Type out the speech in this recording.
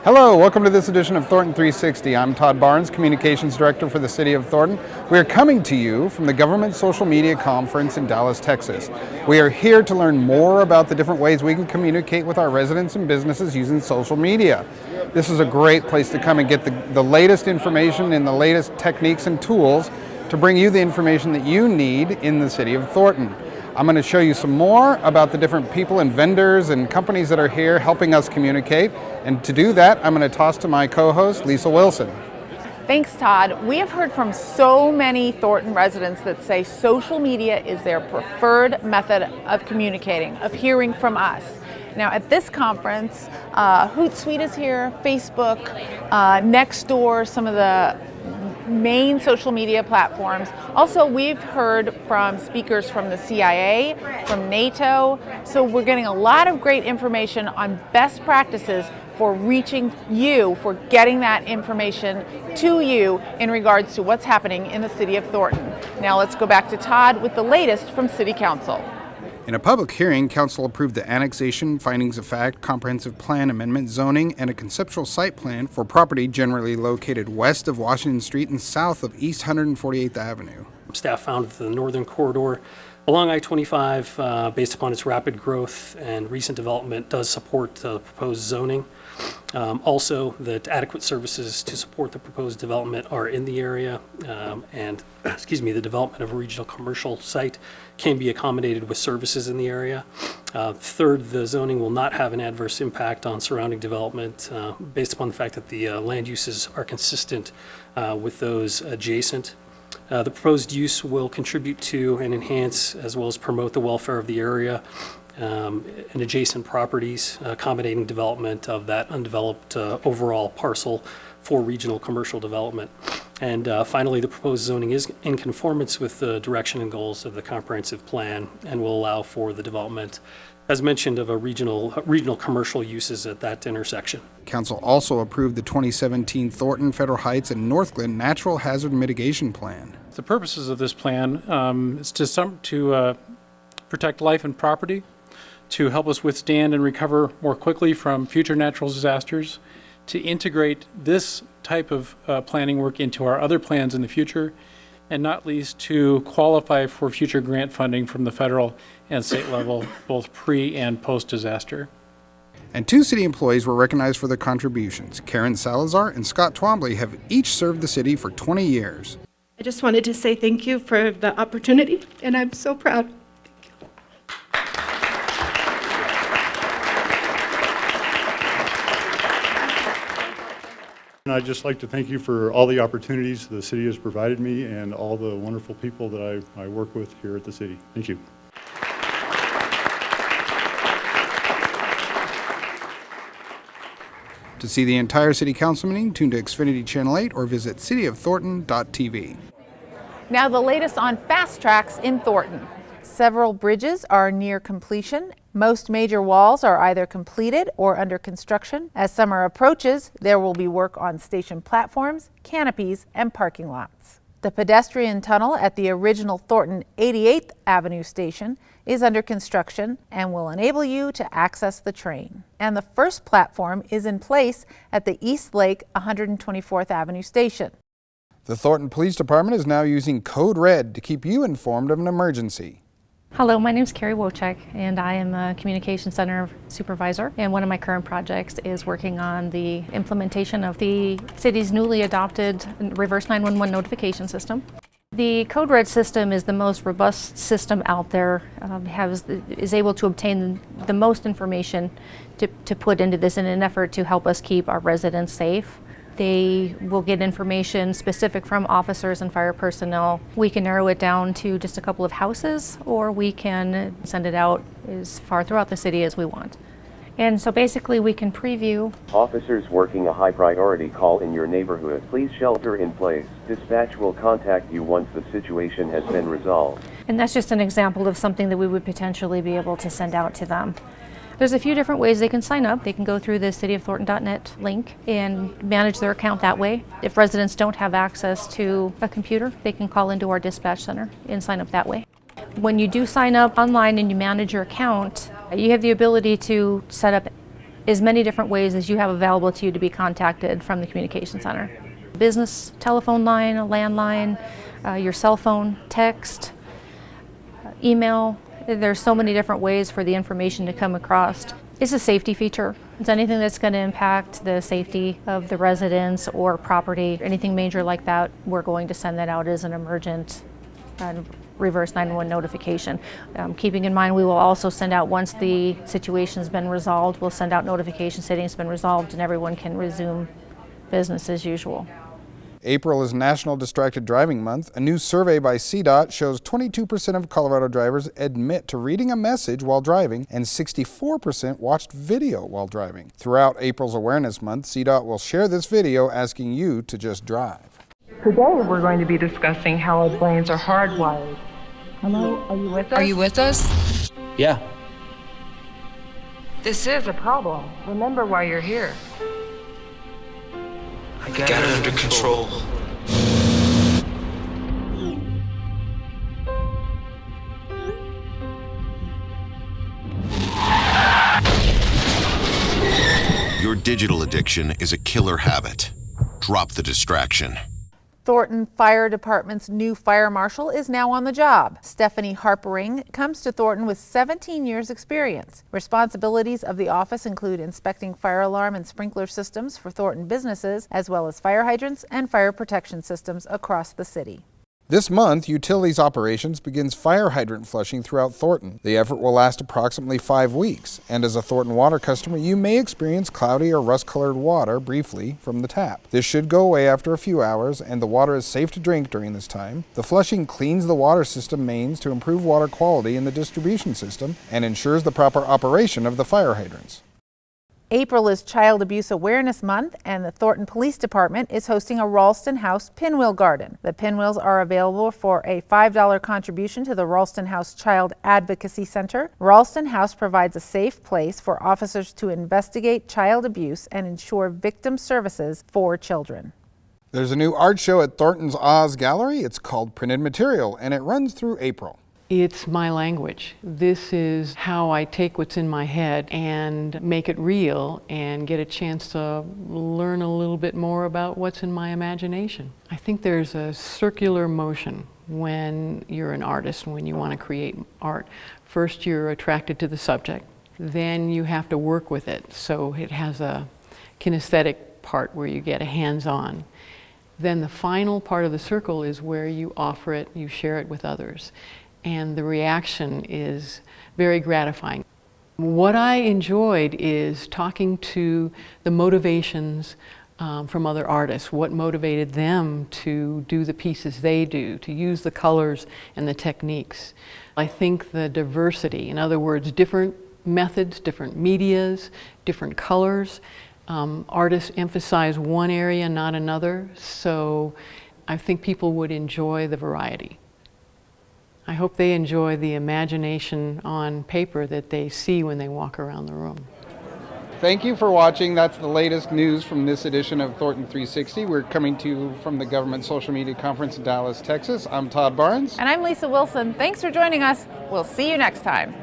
Hello, welcome to this edition of Thornton360. I'm Todd Barnes, Communications Director for the City of Thornton. We are coming to you from the Government Social Media Conference in Dallas, Texas. We are here to learn more about the different ways we can communicate with our residents and businesses using social media. This is a great place to come and get the latest information and the latest techniques and tools to bring you the information that you need in the City of Thornton. I'm going to show you some more about the different people and vendors and companies that are here helping us communicate. And to do that, I'm going to toss to my co-host, Lisa Wilson. Thanks, Todd. We have heard from so many Thornton residents that say social media is their preferred method of communicating, of hearing from us. Now at this conference, Hootsuite is here, Facebook, Nextdoor, some of the main social media platforms. Also, we've heard from speakers from the CIA, from NATO, so we're getting a lot of great information on best practices for reaching you, for getting that information to you in regards to what's happening in the City of Thornton. Now let's go back to Todd with the latest from City Council. In a public hearing, Council approved the annexation, findings of fact, comprehensive plan amendment, zoning, and a conceptual site plan for property generally located west of Washington Street and south of East 148th Avenue. Staff found that the northern corridor along I-25, based upon its rapid growth and recent development, does support the proposed zoning. Also, that adequate services to support the proposed development are in the area, and the development of a regional commercial site can be accommodated with services in the area. Third, the zoning will not have an adverse impact on surrounding development based upon the fact that the land uses are consistent with those adjacent. The proposed use will contribute to and enhance as well as promote the welfare of the area and adjacent properties, accommodating development of that undeveloped overall parcel for regional commercial development. And finally, the proposed zoning is in conformance with the direction and goals of the comprehensive plan and will allow for the development, as mentioned, of a regional commercial uses at that intersection. Council also approved the 2017 Thornton, Federal Heights, and Northglen Natural Hazard Mitigation Plan. The purposes of this plan is to protect life and property, to help us withstand and recover more quickly from future natural disasters, to integrate this type of planning work into our other plans in the future, and not least to qualify for future grant funding from the federal and state level, both pre and post-disaster. And two city employees were recognized for their contributions. Karen Salazar and Scott Twombly have each served the city for 20 years. I just wanted to say thank you for the opportunity, and I'm so proud. And I'd just like to thank you for all the opportunities the city has provided me and all the wonderful people that I work with here at the city. Thank you. To see the entire City Council meeting, tune to Xfinity Channel 8 or visit cityofthornton.tv. Now the latest on fast tracks in Thornton. Several bridges are near completion. Most major walls are either completed or under construction. As summer approaches, there will be work on station platforms, canopies, and parking lots. The pedestrian tunnel at the original Thornton 88th Avenue station is under construction and will enable you to access the train. And the first platform is in place at the East Lake 124th Avenue station. The Thornton Police Department is now using Code Red to keep you informed of an emergency. Hello, my name is Carrie Wojcik, and I am a Communication Center Supervisor, and one of my current projects is working on the implementation of the city's newly adopted reverse 911 notification system. The Code Red system is the most robust system out there, is able to obtain the most information to put into this in an effort to help us keep our residents safe. They will get information specific from officers and fire personnel. We can narrow it down to just a couple of houses, or we can send it out as far throughout the city as we want. And so basically we can preview. Officers working a high priority call in your neighborhood, please shelter in place. Dispatch will contact you once the situation has been resolved. And that's just an example of something that we would potentially be able to send out to them. There's a few different ways they can sign up. They can go through the cityofthornton.net link and manage their account that way. If residents don't have access to a computer, they can call into our dispatch center and sign up that way. When you do sign up online and you manage your account, you have the ability to set up as many different ways as you have available to you to be contacted from the communication center. Business telephone line, a landline, your cell phone, text, email. There's so many different ways for the information to come across. It's a safety feature. It's anything that's going to impact the safety of the residents or property, anything major like that, we're going to send that out as an emergent reverse 911 notification. Keeping in mind, we will also send out, once the situation's been resolved, we'll send out notification saying it's been resolved and everyone can resume business as usual. April is National Distracted Driving Month. A new survey by CDOT shows 22% of Colorado drivers admit to reading a message while driving, and 64% watched video while driving. Throughout April's Awareness Month, CDOT will share this video asking you to just drive. Today we're going to be discussing how our brains are hardwired. Hello, are you with us? Are you with us? Yeah. This is a problem. Remember why you're here. I got it under control. Your digital addiction is a killer habit. Drop the distraction. Thornton Fire Department's new fire marshal is now on the job. Stephanie Harpring comes to Thornton with 17 years experience. Responsibilities of the office include inspecting fire alarm and sprinkler systems for Thornton businesses, as well as fire hydrants and fire protection systems across the city. This month, Utilities Operations begins fire hydrant flushing throughout Thornton. The effort will last approximately 5 weeks, and as a Thornton water customer, you may experience cloudy or rust-colored water briefly from the tap. This should go away after a few hours, and the water is safe to drink during this time. The flushing cleans the water system mains to improve water quality in the distribution system and ensures the proper operation of the fire hydrants. April is Child Abuse Awareness Month, and the Thornton Police Department is hosting a Ralston House Pinwheel Garden. The pinwheels are available for a $5 contribution to the Ralston House Child Advocacy Center. Ralston House provides a safe place for officers to investigate child abuse and ensure victim services for children. There's a new art show at Thornton's Oz Gallery. It's called Printed Material, and it runs through April. It's my language. This is how I take what's in my head and make it real and get a chance to learn a little bit more about what's in my imagination. I think there's a circular motion when you're an artist, when you want to create art. First, you're attracted to the subject. Then you have to work with it. So it has a kinesthetic part where you get a hands-on. Then the final part of the circle is where you offer it, you share it with others. And the reaction is very gratifying. What I enjoyed is talking to the motivations from other artists, what motivated them to do the pieces they do, to use the colors and the techniques. I think the diversity, in other words, different methods, different medias, different colors. Artists emphasize one area, not another, so I think people would enjoy the variety. I hope they enjoy the imagination on paper that they see when they walk around the room. Thank you for watching. That's the latest news from this edition of Thornton360. We're coming to you from the Government Social Media Conference in Dallas, Texas. I'm Todd Barnes. And I'm Lisa Wilson. Thanks for joining us. We'll see you next time.